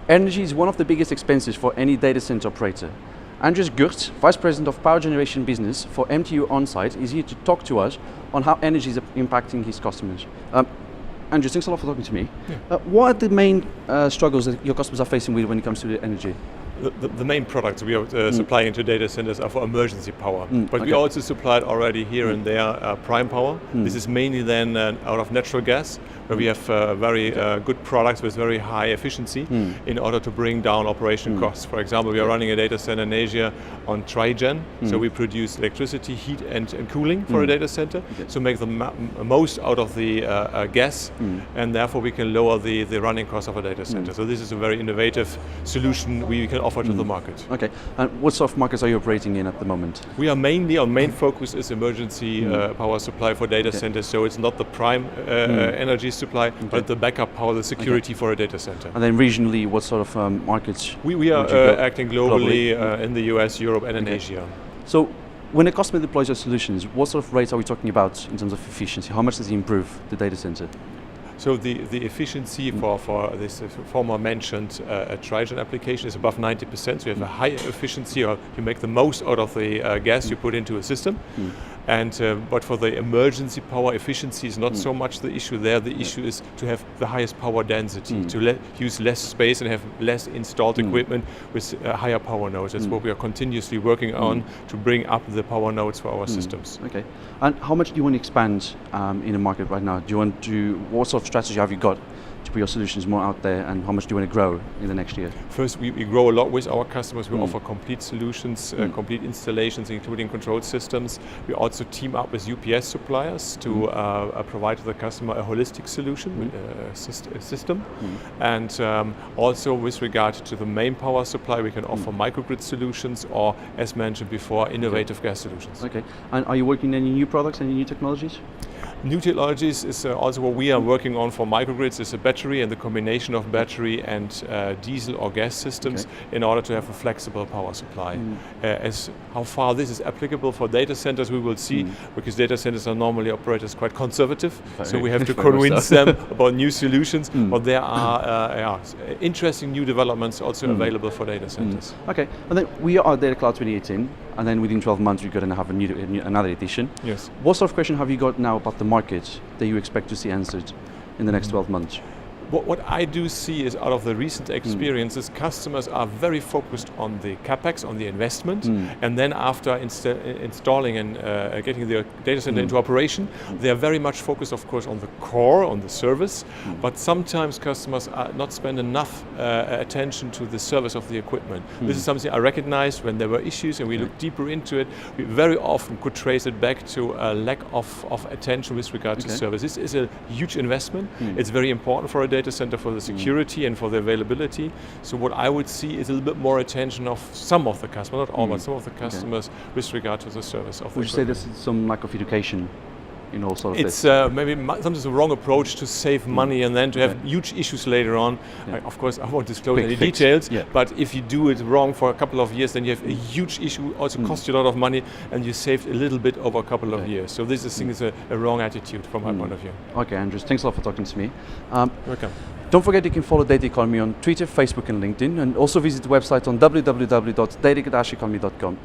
Energy is one of the biggest expenses for any data center operator. Andreas Gortz, Vice President of Power Generation Business for MTU Onsite, is here to talk to us on how energy is impacting his customers. Andreas, thanks a lot for talking to me. Yeah. What are the main struggles that your customers are facing with when it comes to the energy? The main products we are supplying to data centers are for emergency power, but we also supplied already here and there prime power. This is mainly then out of natural gas, where we have very good products with very high efficiency in order to bring down operation costs. For example, we are running a data center in Asia on trigen, so we produce electricity, heat and cooling for a data center, so make the most out of the gas, and therefore we can lower the running cost of a data center. So this is a very innovative solution we can offer to the market. Okay, and what sort of markets are you operating in at the moment? We are mainly, our main focus is emergency power supply for data centers, so it's not the prime energy supply, but the backup power, the security for a data center. And then regionally, what sort of markets? We are acting globally in the US, Europe and in Asia. So when a customer deploys your solutions, what sort of rates are we talking about in terms of efficiency? How much does it improve the data center? So the efficiency for this former mentioned trigen application is above 90%. So you have a high efficiency, or you make the most out of the gas you put into a system. And but for the emergency power, efficiency is not so much the issue there. The issue is to have the highest power density, to use less space and have less installed equipment with higher power nodes. That's what we are continuously working on, to bring up the power nodes for our systems. Okay. And how much do you want to expand in the market right now? Do you want to, what sort of strategy have you got to put your solutions more out there, and how much do you want to grow in the next year? First, we grow a lot with our customers. We offer complete solutions, complete installations, including control systems. We also team up with UPS suppliers to provide to the customer a holistic solution, system. And also with regard to the main power supply, we can offer microgrid solutions, or, as mentioned before, innovative gas solutions. Okay. And are you working on any new products, any new technologies? New technologies is also what we are working on for microgrids, is a battery and the combination of battery and diesel or gas systems in order to have a flexible power supply. As how far this is applicable for data centers, we will see, because data centers are normally operators quite conservative, so we have to convince them about new solutions, but there are interesting new developments also available for data centers. Okay, and then we are Data Cloud 2018, and then within 12 months we're going to have another edition. Yes. What sort of question have you got now about the market that you expect to see answered in the next 12 months? What I do see is, out of the recent experiences, customers are very focused on the capex, on the investment, and then after installing and getting their data center into operation, they are very much focused, of course, on the core, on the service, but sometimes customers are not spend enough attention to the service of the equipment. This is something I recognized when there were issues, and we looked deeper into it. We very often could trace it back to a lack of attention with regard to service. This is a huge investment. It's very important for a data center for the security and for the availability. So what I would see is a little bit more attention of some of the customers, not all, but some of the customers with regard to the service of the equipment. Would you say there's some lack of education in all sort of this? Maybe sometimes the wrong approach to save money and then to have huge issues later on. Of course, I won't disclose any details, but if you do it wrong for a couple of years, then you have a huge issue, also cost you a lot of money, and you saved a little bit over a couple of years. So this is a wrong attitude from my point of view. Okay, Andreas, thanks a lot for talking to me. Welcome. Don't forget you can follow Data Economy on Twitter, Facebook and LinkedIn, and also visit the website on www.data-economy.com.